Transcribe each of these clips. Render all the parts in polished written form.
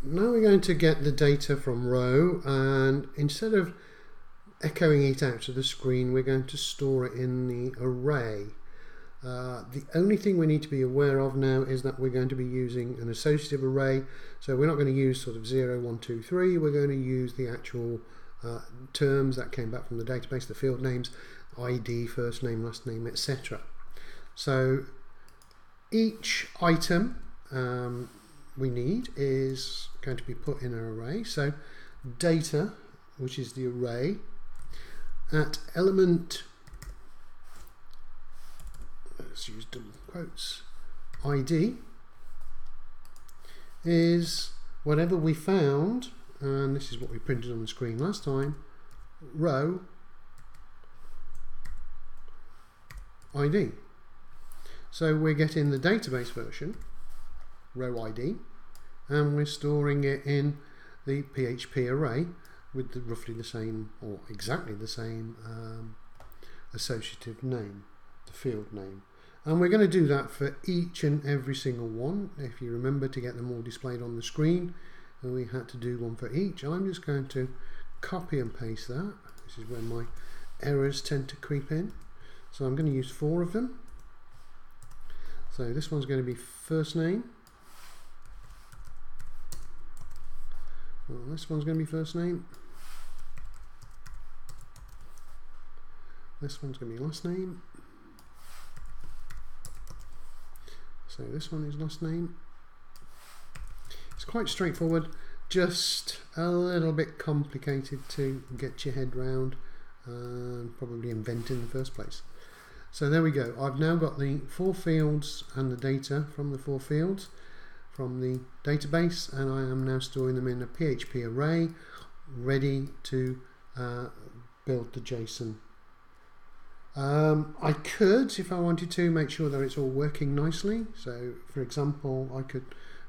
now we're going to get the data from row, and instead of echoing it out to the screen, we're going to store it in the array. The only thing we need to be aware of now is that we're going to be using an associative array, so we're not going to use sort of 0, 1, 2, 3, we're going to use the actual terms that came back from the database, the field names, ID, first name, last name, etc. So each item we need is going to be put in an array. So data, which is the array, at element, let's use double quotes, ID is whatever we found, and this is what we printed on the screen last time, row ID. So we're getting the database version, row ID, and we're storing it in the PHP array with roughly the same, or exactly the same, associative name, the field name. And we're going to do that for each and every single one. If you remember, to get them all displayed on the screen, we had to do one for each. I'm just going to copy and paste that. This is where my errors tend to creep in. So I'm going to use 4 of them. So this one's going to be first name. Well, this one's going to be first name. This one's going to be last name. So this one is last name. It's quite straightforward, just a little bit complicated to get your head round and probably invent in the first place. So there we go. I've now got the 4 fields and the data from the 4 fields from the database, and I am now storing them in a PHP array ready to build the JSON. I could, if I wanted to, make sure that it's all working nicely. So for example, I could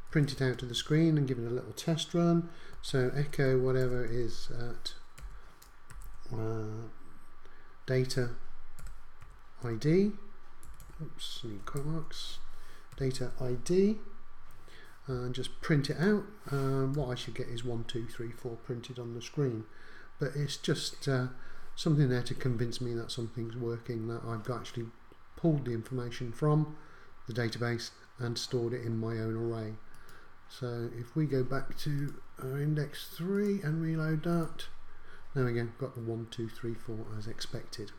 print it out to the screen and give it a little test run. So echo whatever is at data ID, oops, need quote marks, data ID, and just print it out. What I should get is 1, 2, 3, 4 printed on the screen, but it's just something there to convince me that something's working, that I've actually pulled the information from the database and stored it in my own array. So if we go back to our index 3 and reload that, there we go, got the 1, 2, 3, 4 as expected.